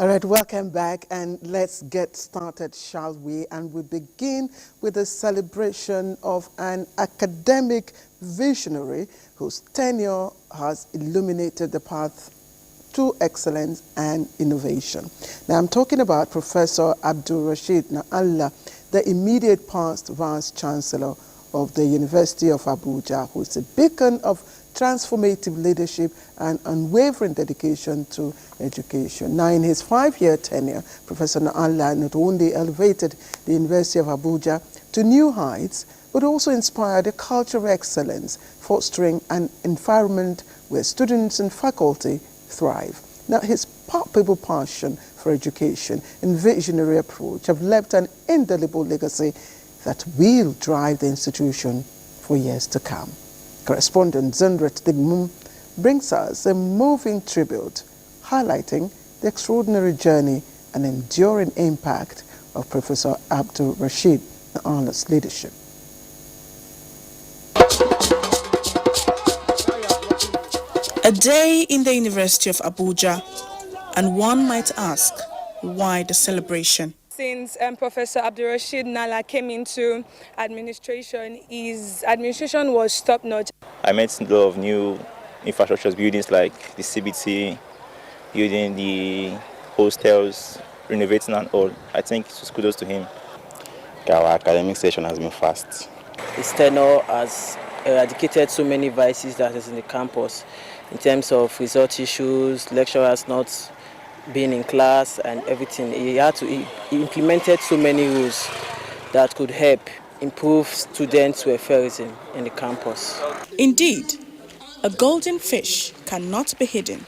All right, welcome back, and let's get started, shall we? And we begin with a celebration of an academic visionary whose tenure has illuminated the path to excellence and innovation. Now, I'm talking about Professor Abdul Rashid Na'Allah, the immediate past Vice Chancellor of the University of Abuja, who is a beacon of transformative leadership and unwavering dedication to education. Now, in his 5-year tenure, Professor Na'Allah not only elevated the University of Abuja to new heights, but also inspired a culture of excellence, fostering an environment where students and faculty thrive. Now, his palpable passion for education and visionary approach have left an indelible legacy that will drive the institution for years to come. Correspondent Zendret Digmum brings us a moving tribute highlighting the extraordinary journey and enduring impact of Professor Abdul Rashid Na'Allah's leadership. A day in the University of Abuja, and one might ask, why the celebration? Since Professor Abdul Rashid Na'Allah came into administration, his administration was top-notch. I met a lot of new infrastructure buildings like the CBT, building the hostels, renovating and all. I think it's kudos to him. Our academic session has been fast. His tenure has eradicated so many vices that is in the campus in terms of result issues, lecturers not being in class and everything. He implemented so many rules that could help improve students' welfareism in the campus. Indeed, a golden fish cannot be hidden,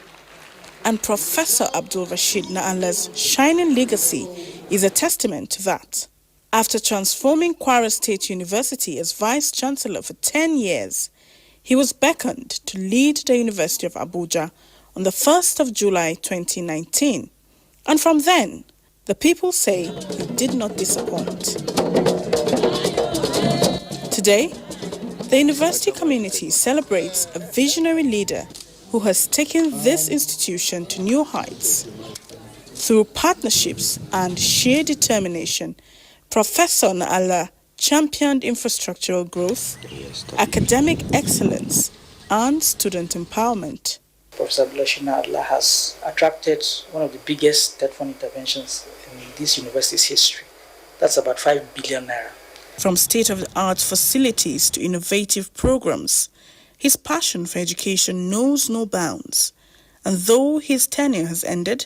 and Professor Abdul Rashid Na'Allah's shining legacy is a testament to that. After transforming Kwara State University as Vice Chancellor for 10 years, he was beckoned to lead the University of Abuja on the 1st of July 2019. And from then, the people say he did not disappoint. Today, the university community celebrates a visionary leader who has taken this institution to new heights. Through partnerships and sheer determination, Professor Na'Allah championed infrastructural growth, academic excellence, and student empowerment. Professor Abdul Rashid Na'Allah has attracted one of the biggest debt fund interventions in this university's history. That's about 5 billion naira. From state-of-the-art facilities to innovative programs, his passion for education knows no bounds. And though his tenure has ended,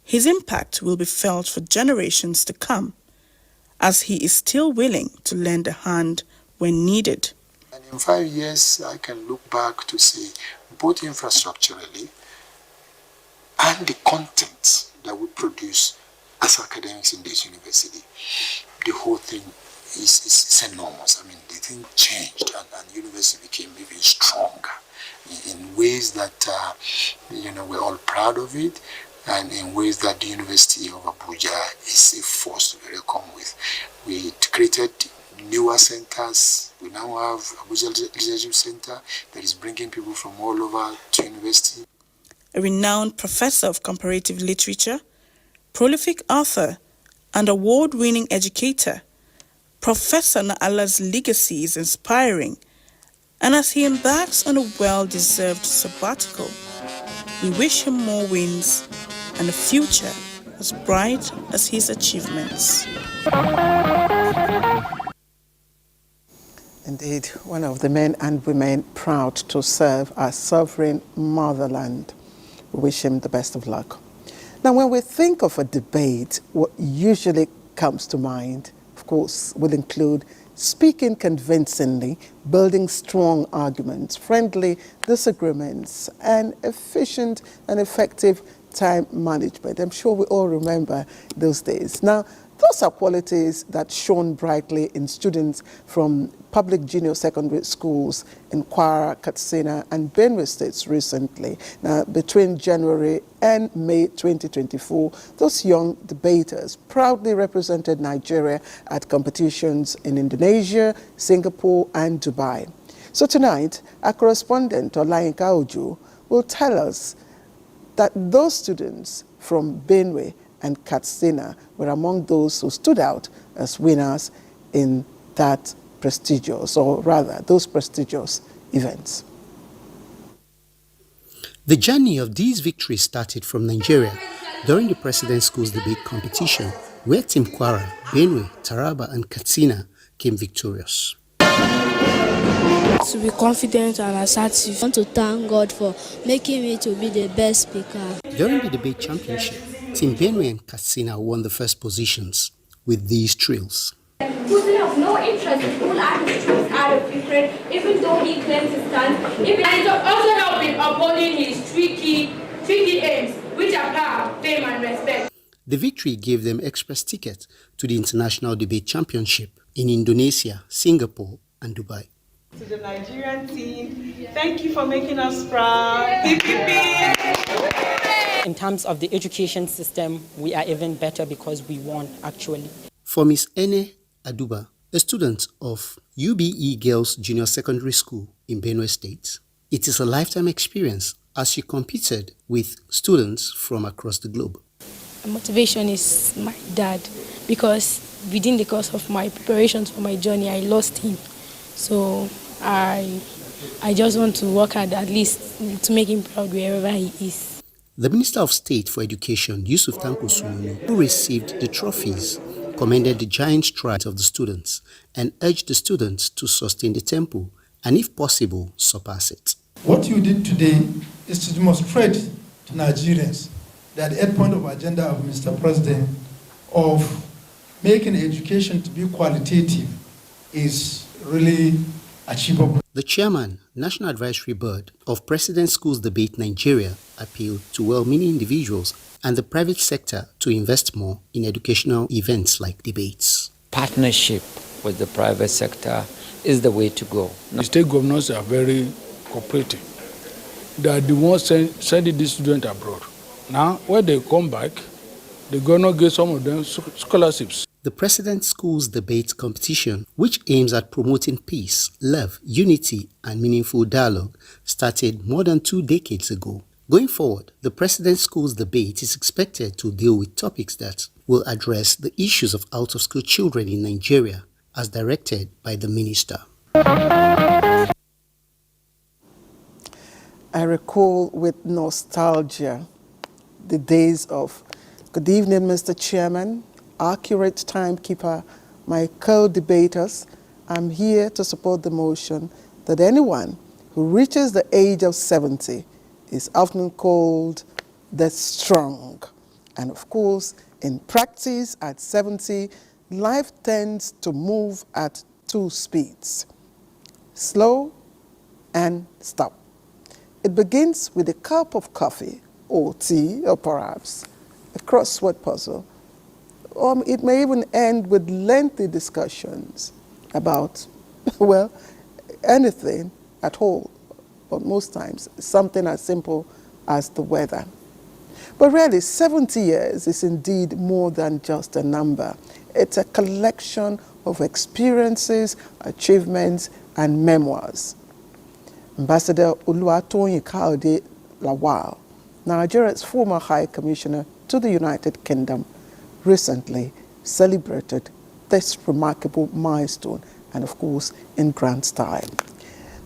his impact will be felt for generations to come, as he is still willing to lend a hand when needed. And in 5 years, I can look back to see both infrastructurally and the content that we produce as academics in this university. The whole thing is enormous. I mean, the thing changed, and the university became even stronger in ways that, we're all proud of it, and in ways that the University of Abuja is a force to be reckoned with. We created newer centers. We now have Abuja Leadership Center that is bringing people from all over to university. A renowned professor of comparative literature, prolific author, and award-winning educator, Professor Na'Allah's legacy is inspiring, and as he embarks on a well-deserved sabbatical, we wish him more wins and a future as bright as his achievements. Indeed, one of the men and women proud to serve our sovereign motherland. We wish him the best of luck. Now, when we think of a debate, what usually comes to mind, of course, will include speaking convincingly, building strong arguments, friendly disagreements, and efficient and effective time management. I'm sure we all remember those days. Now, those are qualities that shone brightly in students from public junior secondary schools in Kwara, Katsina, and Benue states recently. Now, between January and May 2024, those young debaters proudly represented Nigeria at competitions in Indonesia, Singapore, and Dubai. So tonight, our correspondent, Olayinka Ojo, will tell us that those students from Benue and Katsina were among those who stood out as winners in that prestigious, or rather, those prestigious events. The journey of these victories started from Nigeria during the President Schools Debate competition, where Team Kwara, Benue, Taraba, and Katsina came victorious. To be confident and assertive. I want to thank God for making me to be the best speaker. During the debate championship, Team Benue and Katsina won the first positions with these trills. Who have no interest in full artistry out of Ukraine, even though he claims his stand. And it also helped in upholding his tricky aims, which are power, fame, and respect. The victory gave them express tickets to the International Debate Championship in Indonesia, Singapore, and Dubai. To the Nigerian team, thank you for making us proud. In terms of the education system, we are even better because we won, actually. For Ms. Ene Aduba, a student of UBE Girls Junior Secondary School in Benue State, it is a lifetime experience as she competed with students from across the globe. My motivation is my dad, because within the course of my preparations for my journey, I lost him. So I just want to work hard at least to make him proud wherever he is. The Minister of State for Education, Yusuf Tanko Sumunu, who received the trophies, commended the giant strides of the students and urged the students to sustain the tempo and, if possible, surpass it. What you did today is to demonstrate to Nigerians that the 8-point of agenda of Mr. President of making education to be qualitative is really achievable. The chairman, National Advisory Board of President Schools Debate Nigeria, appealed to well-meaning individuals and the private sector to invest more in educational events like debates. Partnership with the private sector is the way to go. The state governors are very cooperative. They are the ones sending these students abroad. Now, when they come back, the governor gives some of them scholarships. The President Schools Debate competition, which aims at promoting peace, love, unity, and meaningful dialogue, started more than 2 decades ago. Going forward, the President Schools Debate is expected to deal with topics that will address the issues of out-of-school children in Nigeria, as directed by the minister. I recall with nostalgia the days of good evening, Mr. Chairman, accurate timekeeper, my co-debaters. I'm here to support the motion that anyone who reaches the age of 70 is often called the strong. And of course, in practice, at 70, life tends to move at 2 speeds, slow and stop. It begins with a cup of coffee or tea, or perhaps a crossword puzzle. Or it may even end with lengthy discussions about, well, anything at all, but most times something as simple as the weather. But really, 70 years is indeed more than just a number. It's a collection of experiences, achievements, and memoirs. Ambassador Oluwatoyin Kaode Lawal, Nigeria's former High Commissioner to the United Kingdom, recently celebrated this remarkable milestone, and of course in grand style.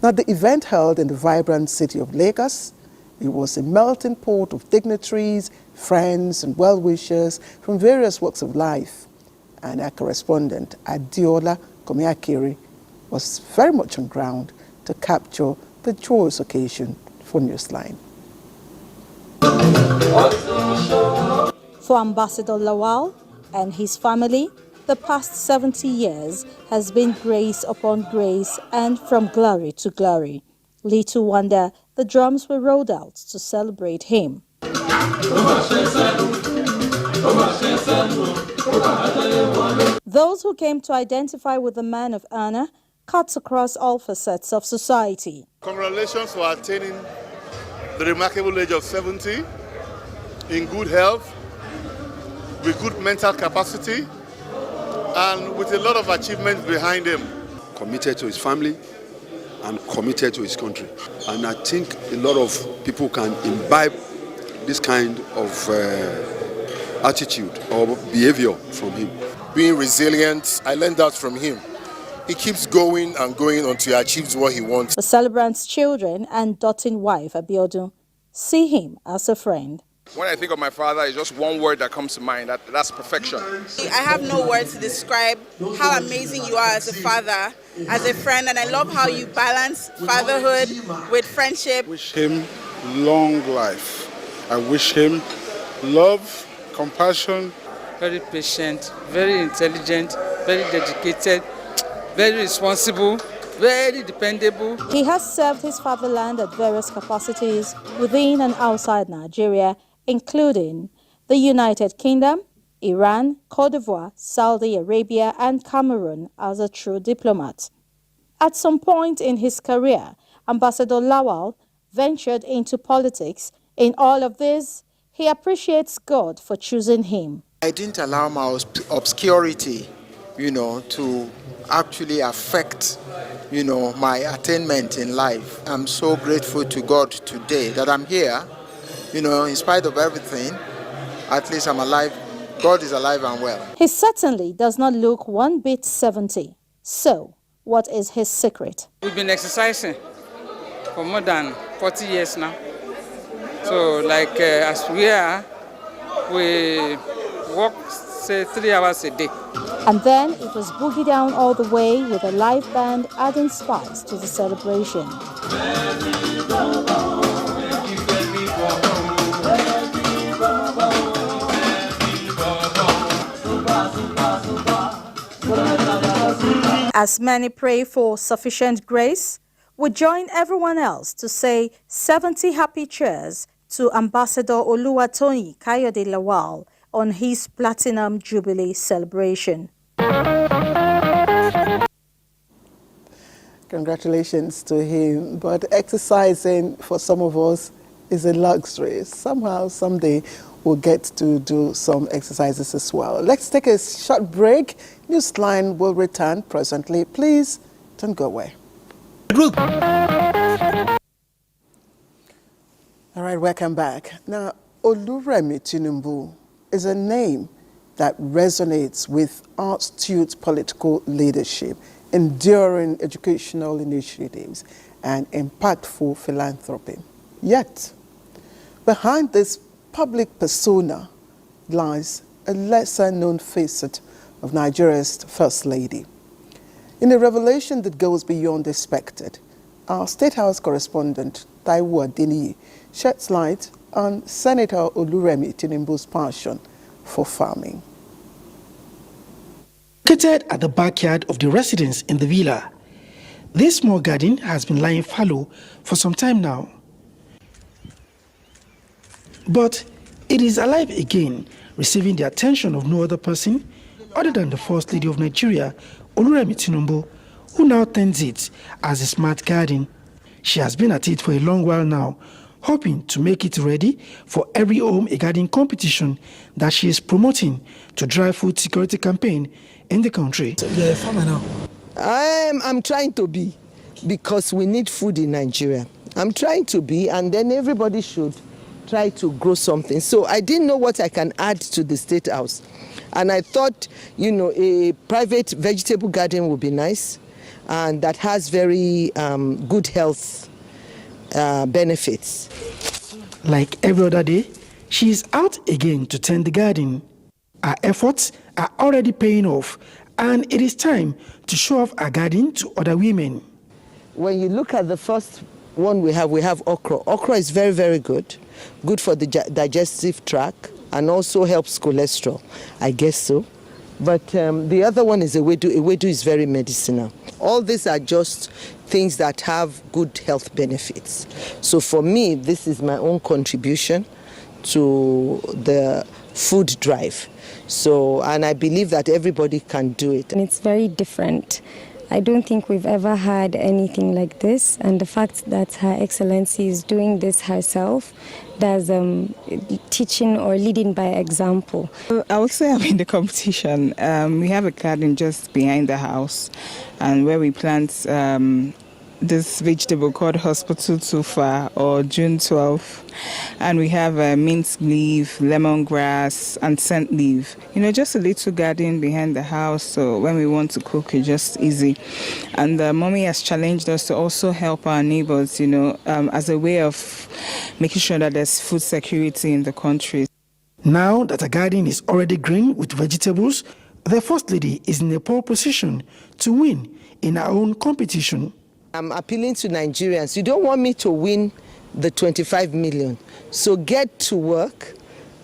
Now, the event held in the vibrant city of Lagos, it was a melting pot of dignitaries, friends, and well-wishers from various walks of life. And our correspondent, Adiola Komiakiri, was very much on ground to capture the joyous occasion for Newsline. For Ambassador Lawal and his family, the past 70 years has been grace upon grace and from glory to glory. Little wonder the drums were rolled out to celebrate him. Those who came to identify with the man of honor cuts across all facets of society. Congratulations for attaining the remarkable age of 70 in good health, with good mental capacity, and with a lot of achievements behind him. Committed to his family and committed to his country. And I think a lot of people can imbibe this kind of attitude or behavior from him. Being resilient, I learned that from him. He keeps going and going until he achieves what he wants. The celebrant's children and doting wife, Abiodun, see him as a friend. When I think of my father, it's just one word that comes to mind, that's perfection. I have no words to describe how amazing you are as a father, as a friend, and I love how you balance fatherhood with friendship. I wish him long life. I wish him love, compassion. Very patient, very intelligent, very dedicated, very responsible, very dependable. He has served his fatherland at various capacities within and outside Nigeria, including the United Kingdom, Iran, Cote d'Ivoire, Saudi Arabia, and Cameroon as a true diplomat. At some point in his career, Ambassador Lawal ventured into politics. In all of this, he appreciates God for choosing him. I didn't allow my obscurity, to actually affect, my attainment in life. I'm so grateful to God today that I'm here, in spite of everything. At least I'm alive. God is alive and well. He certainly does not look one bit 70. So, what is his secret? We've been exercising for more than 40 years now. So, as we are, we walk, say, 3 hours a day. And then it was boogie down all the way with a live band adding spice to the celebration. As many pray for sufficient grace, we join everyone else to say 70 happy cheers to Ambassador Oluwatoyin Kayode Lawal on his Platinum Jubilee celebration. Congratulations to him. But exercising for some of us is a luxury. Somehow, someday, we'll get to do some exercises as well. Let's take a short break. Newsline will return presently. Please don't go away. All right, welcome back. Now, Oluremi Tinubu is a name that resonates with astute political leadership, enduring educational initiatives, and impactful philanthropy. Yet, behind this public persona lies a lesser-known facet of Nigeria's First Lady. In a revelation that goes beyond expected, our State House correspondent, Taiwo Adeniyi, sheds light on Senator Oluremi Tinubu's passion for farming. Located at the backyard of the residents in the villa, this small garden has been lying fallow for some time now. But it is alive again, receiving the attention of no other person other than the First Lady of Nigeria, Oluremi Tinubu, who now tends it as a smart garden. She has been at it for a long while now, hoping to make it ready for every home a garden competition that she is promoting to drive food security campaign in the country. So you're a farmer now? I'm trying to be, because we need food in Nigeria. I'm trying to be, and then everybody should try to grow something. So I didn't know what I can add to the State House. And I thought, a private vegetable garden would be nice, and that has very good health benefits. Like every other day, she is out again to tend the garden. Her efforts are already paying off, and it is time to show off her garden to other women. When you look at the first one we have okra. Okra is very, very good for the digestive tract, and also helps cholesterol, I guess so. But the other one is ewedu. Ewedu is very medicinal. All these are just things that have good health benefits. So for me, this is my own contribution to the food drive. So, and I believe that everybody can do it. And it's very different. I don't think we've ever had anything like this, and the fact that Her Excellency is doing this herself, that's teaching or leading by example. I would say I'm in the competition. We have a garden just behind the house, and where we plant this vegetable called hospital tufa or June 12, and we have mint leaf, lemongrass, and scent leaf. Just a little garden behind the house, so when we want to cook, it's just easy. And mommy has challenged us to also help our neighbors, as a way of making sure that there's food security in the country. Now that the garden is already green with vegetables, the First Lady is in a pole position to win in her own competition. I'm appealing to Nigerians. You don't want me to win the 25 million. So get to work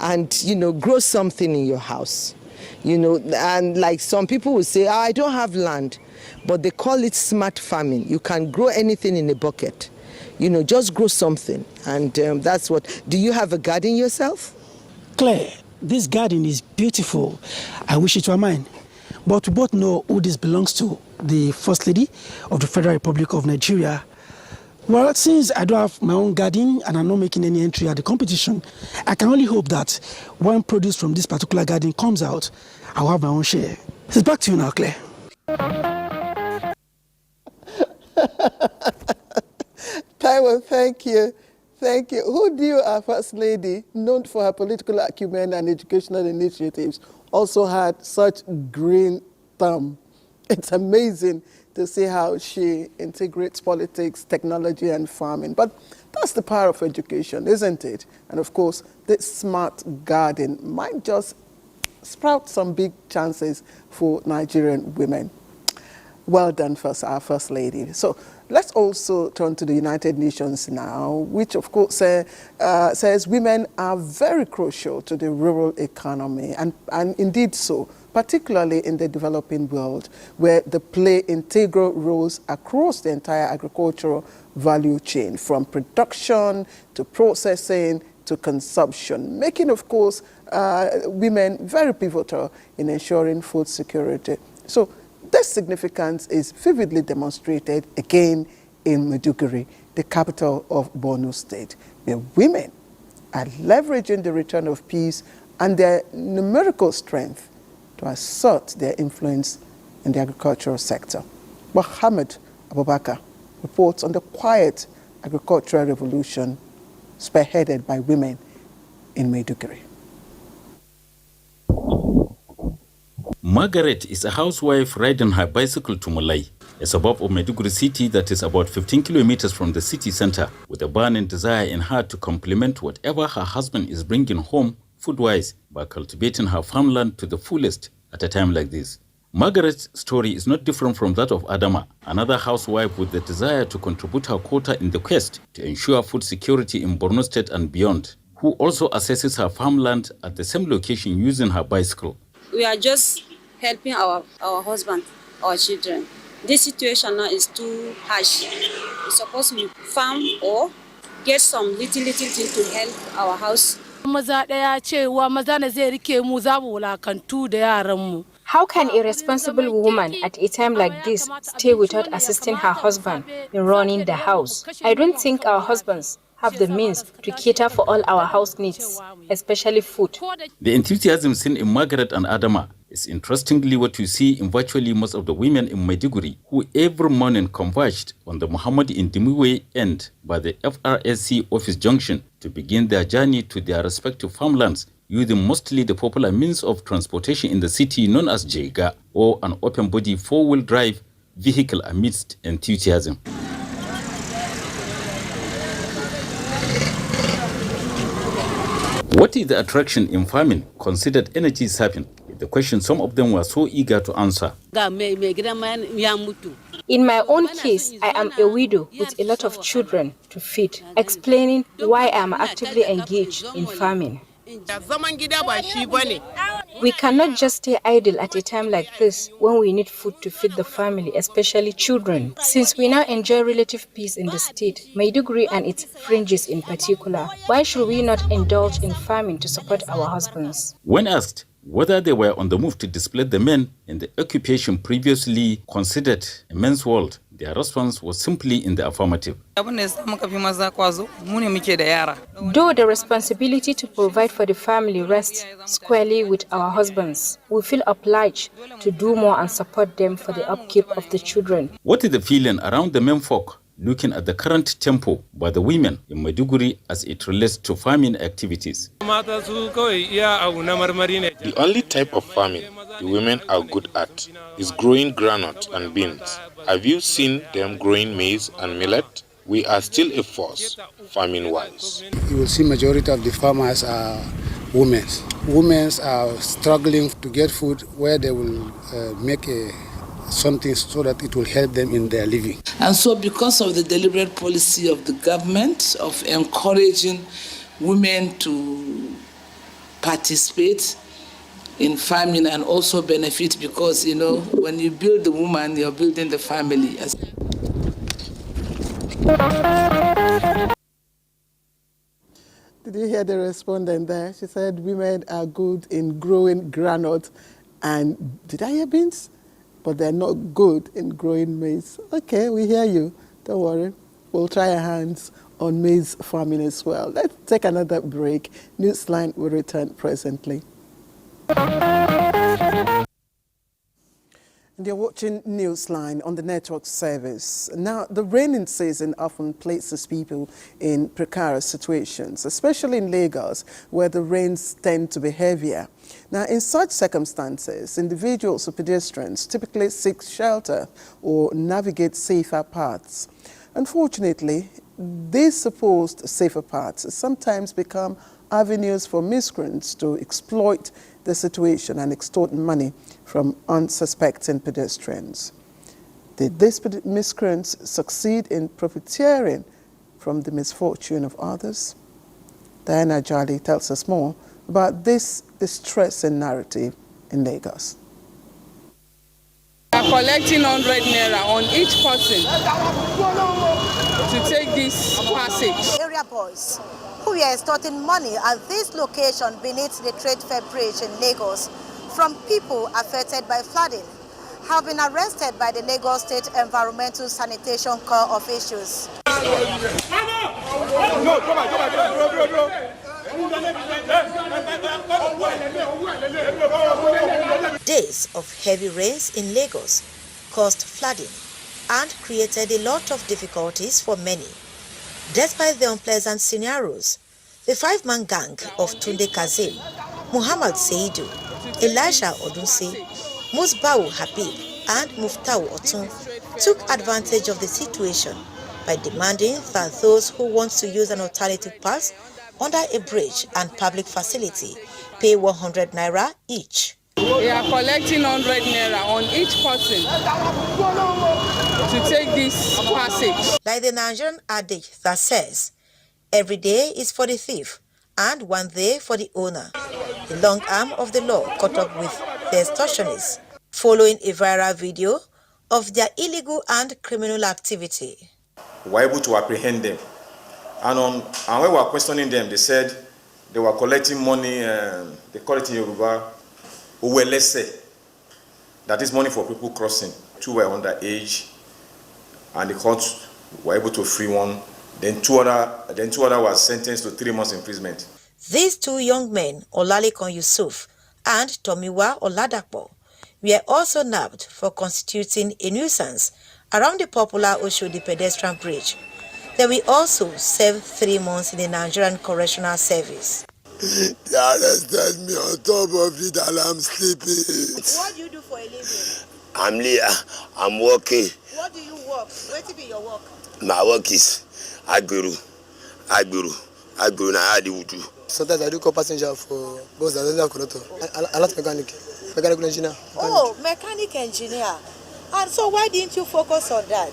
and, grow something in your house. And like some people will say, I don't have land, but they call it smart farming. You can grow anything in a bucket. Just grow something. And that's what. Do you have a garden yourself? Claire, this garden is beautiful. I wish it were mine. But we both know who this belongs to, the First Lady of the Federal Republic of Nigeria. Well, since I don't have my own garden and I'm not making any entry at the competition, I can only hope that when produce from this particular garden comes out, I'll have my own share. It's back to you now, Claire. Taiwo, thank you. Thank you. Who knew our First Lady, known for her political acumen and educational initiatives, also had such green thumb? It's amazing to see how she integrates politics, technology, and farming. But that's the power of education, isn't it? And of course, this smart garden might just sprout some big chances for Nigerian women. Well done, our First Lady. So let's also turn to the United Nations now, which of course says women are very crucial to the rural economy, and indeed so, particularly in the developing world, where they play integral roles across the entire agricultural value chain, from production to processing to consumption, making, of course, women very pivotal in ensuring food security. So this significance is vividly demonstrated again in Maiduguri, the capital of Borno State, where women are leveraging the return of peace and their numerical strength to assert their influence in the agricultural sector. Mohammed Abubakar reports on the quiet agricultural revolution spearheaded by women in Maiduguri. Margaret is a housewife riding her bicycle to Mulai, a suburb of Maiduguri city that is about 15 kilometers from the city center, with a burning desire in her to complement whatever her husband is bringing home food-wise by cultivating her farmland to the fullest at a time like this. Margaret's story is not different from that of Adama, another housewife with the desire to contribute her quota in the quest to ensure food security in Borno State and beyond, who also assesses her farmland at the same location using her bicycle. We are just helping our husband, our children. This situation now is too harsh. We're supposed to farm or get some little thing to help our house. How can a responsible woman at a time like this stay without assisting her husband in running the house? I don't think our husbands have the means to cater for all our house needs, especially food. The enthusiasm seen in Margaret and Adama is interestingly what you see in virtually most of the women in Maiduguri, who every morning converged on the Muhammad Indimiwe end by the FRSC office junction to begin their journey to their respective farmlands, using mostly the popular means of transportation in the city known as Jega, or an open-body four-wheel drive vehicle amidst enthusiasm. What is the attraction in farming considered energy sapping? The question some of them were so eager to answer. In my own case, I am a widow with a lot of children to feed, explaining why I am actively engaged in farming. We cannot just stay idle at a time like this when we need food to feed the family, especially children. Since we now enjoy relative peace in the state, Maiduguri and its fringes in particular, why should we not indulge in farming to support our husbands? When asked whether they were on the move to displace the men in the occupation previously considered a men's world, their response was simply in the affirmative. Though the responsibility to provide for the family rests squarely with our husbands, we feel obliged to do more and support them for the upkeep of the children. What is the feeling around the men folk looking at the current tempo by the women in Maiduguri as it relates to farming activities. The only type of farming the women are good at is growing groundnut and beans. Have you seen them growing maize and millet? We are still a force, farming-wise. You will see majority of the farmers are women. Women are struggling to get food where they will make something so that it will help them in their living. And so because of the deliberate policy of the government of encouraging women to participate in farming and also benefit, because, you know, when you build the woman, you're building the family. Did you hear the respondent there? She said women are good in growing groundnut and, did I hear beans? But they're not good in growing maize. Okay, we hear you. Don't worry. We'll try our hands on maize farming as well. Let's take another break. Newsline will return presently. And you're watching Newsline on the network service. Now, the rainy season often places people in precarious situations, especially in Lagos, where the rains tend to be heavier. Now, in such circumstances, individuals or pedestrians typically seek shelter or navigate safer paths. Unfortunately, these supposed safer paths sometimes become avenues for miscreants to exploit the situation and extort money from unsuspecting pedestrians. Did these miscreants succeed in profiteering from the misfortune of others? Diana Jali tells us more about this distressing narrative in Lagos. We are collecting 100 naira on each person to take this passage. Area boys who were extorting money at this location beneath the Trade Fair Bridge in Lagos from people affected by flooding have been arrested by the Lagos State Environmental Sanitation Corps officials. Days of heavy rains in Lagos caused flooding and created a lot of difficulties for many. Despite the unpleasant scenarios, the five-man gang of Tunde Kazim, Muhammad Seidu, Elisha Odunsi, Musbau Habib, and Muftau Otun took advantage of the situation by demanding that those who want to use an alternative path under a bridge and public facility pay 100 naira each. We are collecting 100 naira on each person to take this passage. Like the Nigerian adage that says, every day is for the thief and one day for the owner. The long arm of the law caught up with the extortionists following a viral video of their illegal and criminal activity. We were able to apprehend them. And when we were questioning them, they said they were collecting money, they call it in Yoruba, Uwelese. That is money for people crossing. Two were underage, and the court were able to free one. Then two other was sentenced to 3 months imprisonment. These two young men, Olalikon Yusuf and Tomiwa Oladapo, were also nabbed for constituting a nuisance around the popular Oshodi pedestrian bridge. They will also serve 3 months in the Nigerian Correctional Service. They arrested me on top of it and I'm sleeping. What do you do for a living? I'm here. I'm working. What do you work? Where to be your work? My work is Agbero na Adiwudu. Sometimes I do call passenger for bus and then I like mechanical engineer. Oh, mechanic engineer. And so why didn't you focus on that?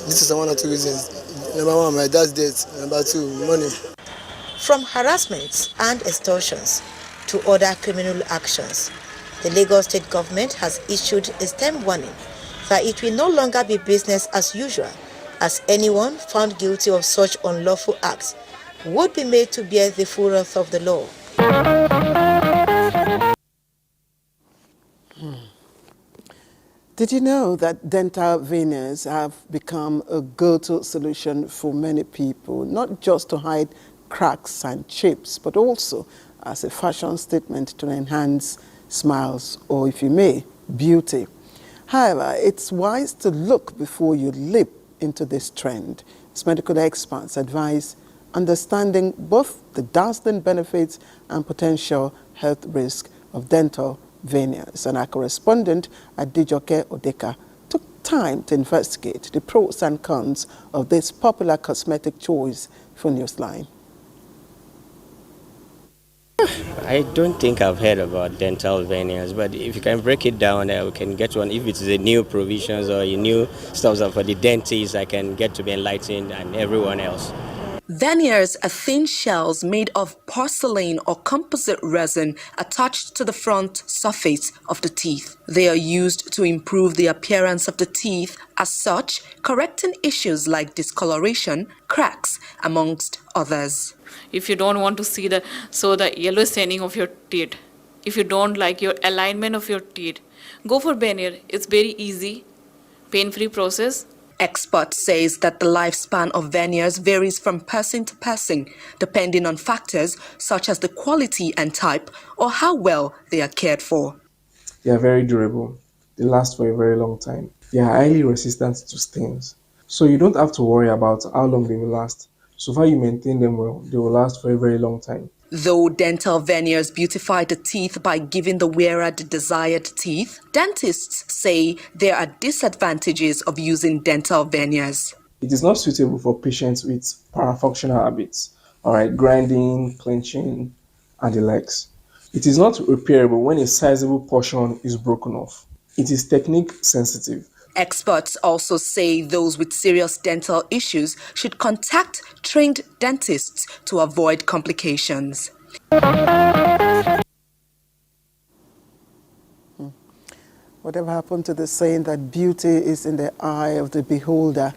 This is one or two reasons. Number one, my dad's death. Number two, money. From harassments and extortions to other criminal actions, the Lagos State government has issued a stern warning that it will no longer be business as usual, as anyone found guilty of such unlawful acts would be made to bear the full wrath of the law. Did you know that dental veneers have become a go-to solution for many people, not just to hide cracks and chips, but also as a fashion statement to enhance smiles or, if you may, beauty? However, it's wise to look before you leap into this trend. As medical experts advise understanding both the dazzling benefits and potential health risk of dental veneers. And our correspondent Adijoke Odeka took time to investigate the pros and cons of this popular cosmetic choice for Newsline. I don't think I've heard about dental veneers, but if you can break it down, we can get one. If it's a new provisions or a new stuff for the dentists, I can get to be enlightened and everyone else. Veneers are thin shells made of porcelain or composite resin attached to the front surface of the teeth. They are used to improve the appearance of the teeth, as such, correcting issues like discoloration, cracks, amongst others. If you don't want to see the yellow staining of your teeth, if you don't like your alignment of your teeth, go for veneer. It's very easy, pain-free process. Expert says that the lifespan of veneers varies from person to person, depending on factors such as the quality and type or how well they are cared for. They are very durable. They last for a very long time. They are highly resistant to stains. So you don't have to worry about how long they will last. So far you maintain them well, they will last for a very long time. Though dental veneers beautify the teeth by giving the wearer the desired teeth, dentists say there are disadvantages of using dental veneers. It is not suitable for patients with parafunctional habits, grinding, clenching, and the likes. It is not repairable when a sizable portion is broken off. It is technique sensitive. Experts also say those with serious dental issues should contact trained dentists to avoid complications. Whatever happened to the saying that beauty is in the eye of the beholder,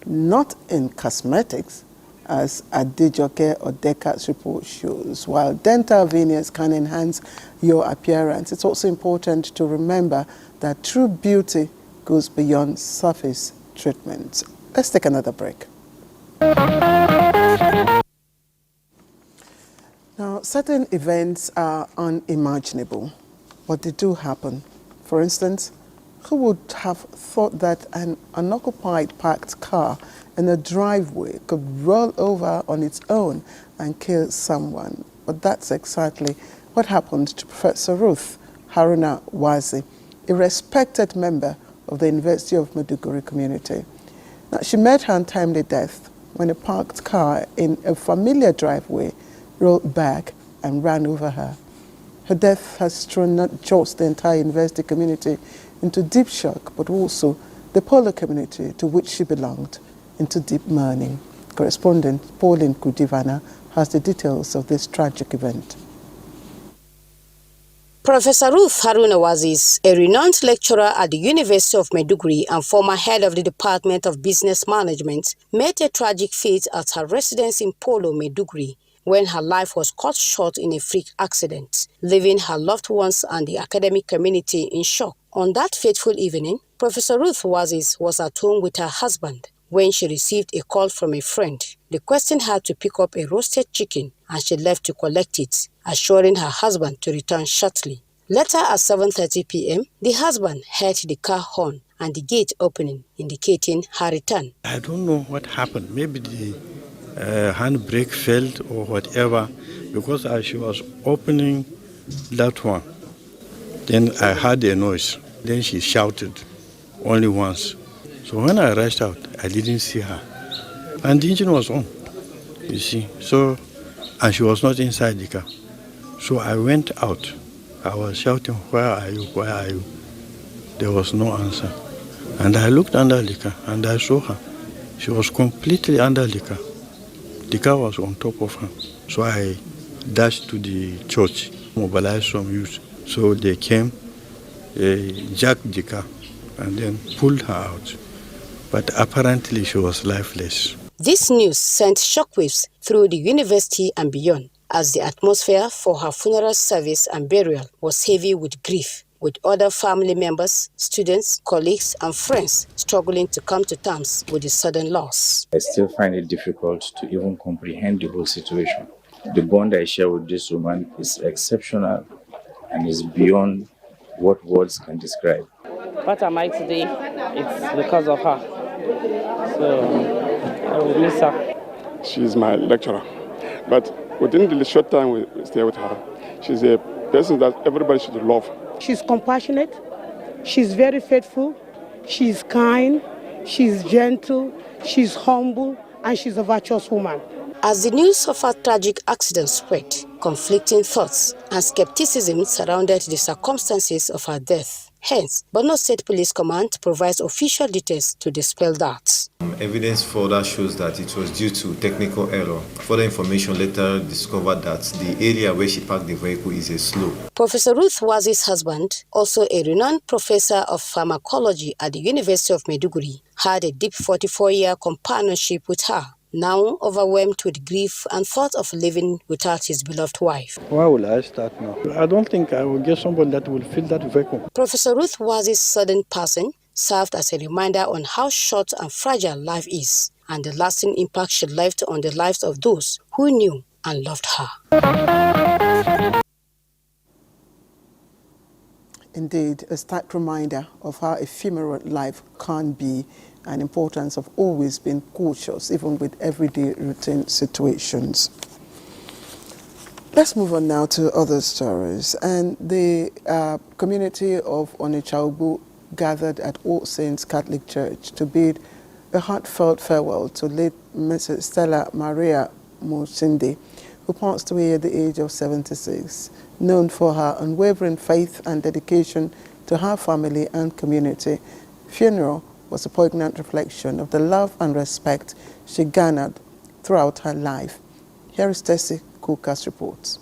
not in cosmetics, as Adijoke Odeka's report shows. While dental veneers can enhance your appearance, it's also important to remember that true beauty goes beyond surface treatment. Let's take another break. Now, certain events are unimaginable, but they do happen. For instance, who would have thought that an unoccupied parked car in a driveway could roll over on its own and kill someone? But that's exactly what happened to Professor Ruth Haruna Wazi, a respected member of the University of Maiduguri community. Now, she met her untimely death when a parked car in a familiar driveway rolled back and ran over her. Her death has thrown not just the entire university community into deep shock, but also the Polo community to which she belonged into deep mourning. Correspondent Pauline Kudivana has the details of this tragic event. Professor Ruth Haruna Wazi is a renowned lecturer at the University of Maiduguri and former head of the Department of Business Management, met a tragic fate at her residence in Polo, Maiduguri, when her life was cut short in a freak accident, leaving her loved ones and the academic community in shock. On that fateful evening, Professor Ruth Wazi was at home with her husband when she received a call from a friend requesting her to pick up a roasted chicken, and she left to collect it, assuring her husband to return shortly. Later at 7:30 p.m., the husband heard the car horn and the gate opening, indicating her return. I don't know what happened. Maybe the handbrake failed or whatever, because as she was opening that one, then I heard a noise. Then she shouted only once. So when I rushed out, I didn't see her. And the engine was on, you see. So, and she was not inside the car. So I went out. I was shouting, "Where are you? Where are you?" There was no answer. And I looked under the car and I saw her. She was completely under the car. The car was on top of her. So I dashed to the church, mobilized some youth. So they came, jacked the car, and then pulled her out. But apparently she was lifeless. This news sent shockwaves through the university and beyond, as the atmosphere for her funeral service and burial was heavy with grief, with other family members, students, colleagues, and friends struggling to come to terms with the sudden loss. I still find it difficult to even comprehend the whole situation. The bond I share with this woman is exceptional and is beyond what words can describe. What am I today? It's because of her. So I will miss her. She's my lecturer. But within the short time we stay with her, she's a person that everybody should love. She's compassionate, she's very faithful, she's kind, she's gentle, she's humble, and she's a virtuous woman. As the news of her tragic accident spread, conflicting thoughts and skepticism surrounded the circumstances of her death. Hence, Borno State Police Command provides official details to dispel that. Evidence further shows that it was due to technical error. Further information later discovered that the area where she parked the vehicle is a slope. Professor Ruth Wazi's husband, also a renowned professor of pharmacology at the University of Maiduguri, had a deep 44-year companionship with her, now overwhelmed with grief and thought of living without his beloved wife. Why will I start now? I don't think I will get someone that will fill that vacuum. Professor Ruth Wazi's sudden passing served as a reminder on how short and fragile life is and the lasting impact she left on the lives of those who knew and loved her. Indeed, a stark reminder of how ephemeral life can be and importance of always being cautious, even with everyday routine situations. Let's move on now to other stories. And the community of Onitsha gathered at All Saints Catholic Church to bid a heartfelt farewell to late Mrs. Stella Maria Musinde, who passed away at the age of 76. Known for her unwavering faith and dedication to her family and community, funeral was a poignant reflection of the love and respect she garnered throughout her life. Here is Tessie Kuka's reports.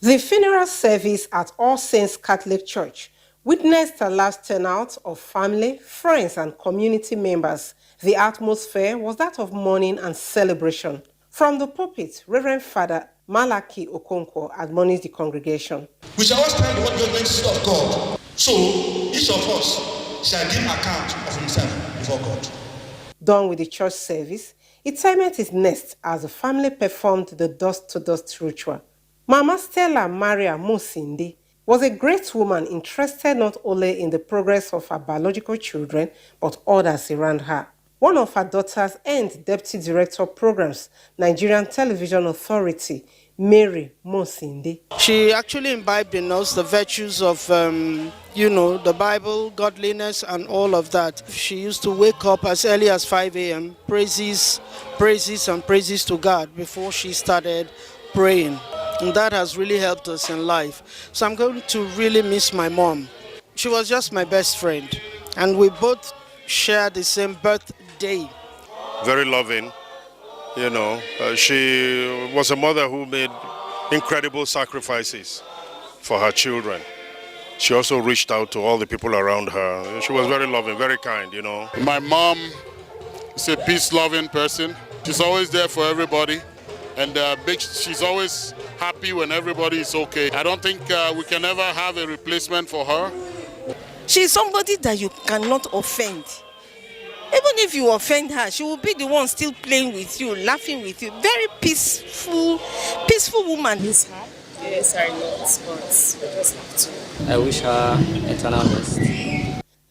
The funeral service at All Saints Catholic Church witnessed a large turnout of family, friends, and community members. The atmosphere was that of mourning and celebration. From the pulpit, Reverend Father Malaki Okonkwo admonished the congregation. We shall always stand before the judgment of God. So each of us shall give account of himself before God. Done with the church service, retirement is next as the family performed the dust-to-dust ritual. Mama Stella Maria Musinde was a great woman interested not only in the progress of her biological children, but others around her. One of her daughters and Deputy Director of Programs, Nigerian Television Authority, Mary Musinde. She actually imbibed in us the virtues of, the Bible, godliness, and all of that. She used to wake up as early as 5 a.m., praises to God before she started praying. And that has really helped us in life. So I'm going to really miss my mom. She was just my best friend, and we both shared the same birthday. Very loving. She was a mother who made incredible sacrifices for her children. She also reached out to all the people around her. She was very loving, very kind, My mom is a peace-loving person. She's always there for everybody. And she's always happy when everybody is okay. I don't think we can ever have a replacement for her. She's somebody that you cannot offend. Even if you offend her, she will be the one still playing with you, laughing with you. Very peaceful woman. Miss her? Yes, I know, but I just have to. I wish her eternal rest.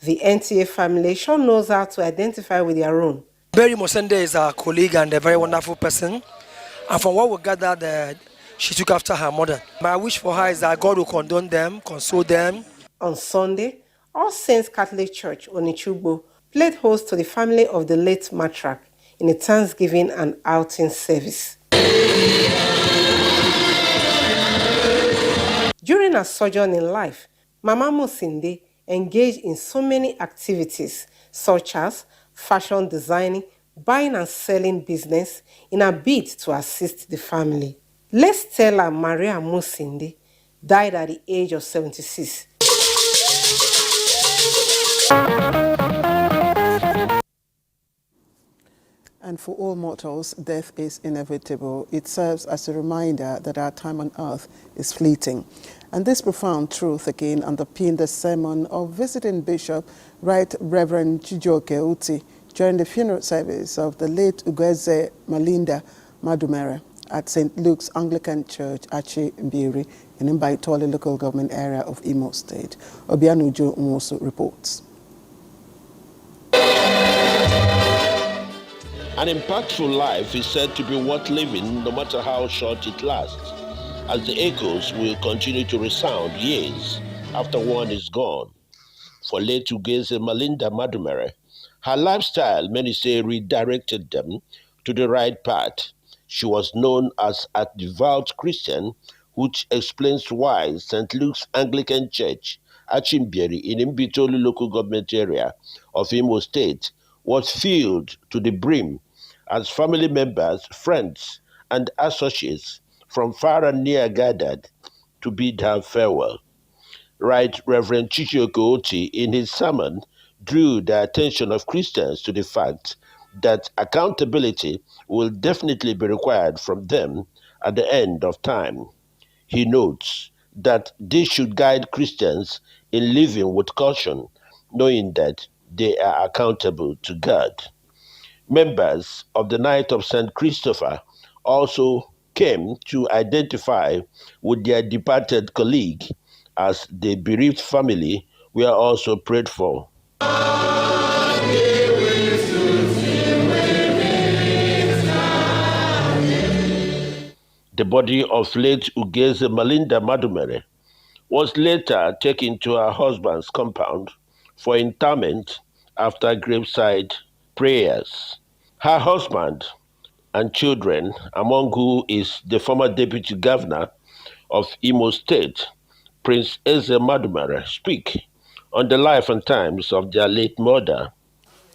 The NTA family sure knows how to identify with their own. Mary Musinde is a colleague and a very wonderful person. And from what we gathered, she took after her mother. My wish for her is that God will condone them, console them. On Sunday, All Saints Catholic Church, Onitsha, played host to the family of the late matriarch in a Thanksgiving and outing service. During her sojourn in life, Mama Musinde engaged in so many activities such as fashion designing, buying and selling business in a bid to assist the family. Late Stella Maria Musinde died at the age of 76. And for all mortals, death is inevitable. It serves as a reminder that our time on earth is fleeting. And this profound truth again underpinned the sermon of visiting Bishop Right Reverend Chijioke Uti during the funeral service of the late Ugeze Malinda Madumere at St. Luke's Anglican Church, Achi Mbiri, in Mbaitoli local government area of Imo State. Obianujo Nwosu reports. An impactful life is said to be worth living no matter how short it lasts, as the echoes will continue to resound years after one is gone. For late Ugeze Malinda Madumere, her lifestyle, many say, redirected them to the right path. She was known as a devout Christian, which explains why St. Luke's Anglican Church, Achimbieri, in Mbitoli local government area of Imo State, was filled to the brim as family members, friends, and associates from far and near gathered to bid her farewell. Right Reverend Chichioke Oti, in his sermon, drew the attention of Christians to the fact that accountability will definitely be required from them at the end of time. He notes that this should guide Christians in living with caution, knowing that they are accountable to God. Members of the Knight of St. Christopher also came to identify with their departed colleague, as the bereaved family were also prayed for. The body of late Ugeze Malinda Madumere was later taken to her husband's compound for interment after graveside prayers. Her husband and children, among whom is the former deputy governor of Imo State, Prince Eze Madumere, speak on the life and times of their late mother.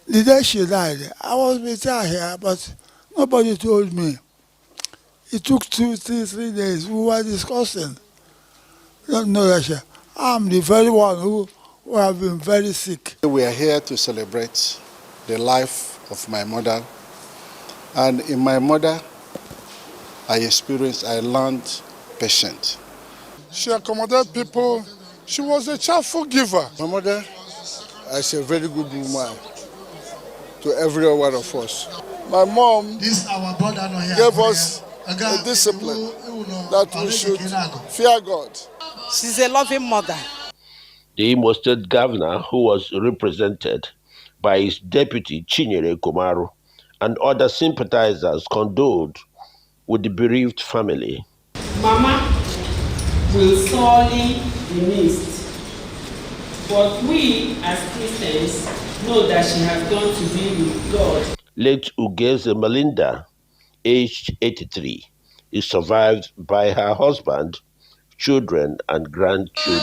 The day she died, I was with her here, but nobody told me. It took 3 days. We were discussing. No, Russia. I'm the very one who have been very sick. We are here to celebrate the life of my mother. And in my mother, I learned patience. She accommodated people. She was a cheerful giver. My mother is a very good woman to every one of us. My mom gave us a discipline that we should fear God. She's a loving mother. The Imo State governor, who was represented by his deputy Chinyere Komaru, and other sympathizers, condoled with the bereaved family. Mama will sorely be missed, but we as Christians know that she has gone to be with God. Late Ugeze Malinda, aged 83, is survived by her husband, children, and grandchildren.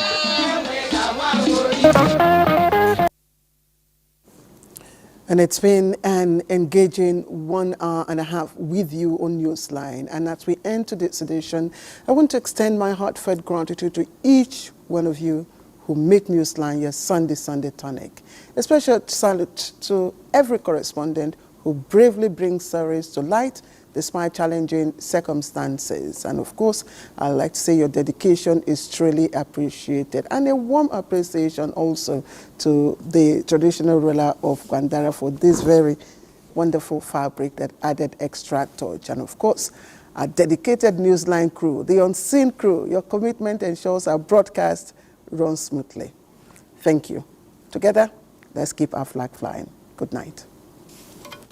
And it's been an engaging 1 hour and a half with you on Newsline. And as we end today's edition, I want to extend my heartfelt gratitude to each one of you who make Newsline your Sunday tonic. A special salute to every correspondent who bravely brings stories to light despite challenging circumstances. And of course, I'd like to say your dedication is truly appreciated. And a warm appreciation also to the traditional ruler of Gwandara for this very wonderful fabric that added extra touch. And of course, our dedicated Newsline crew, the unseen crew, your commitment ensures our broadcast runs smoothly. Thank you. Together, let's keep our flag flying. Good night.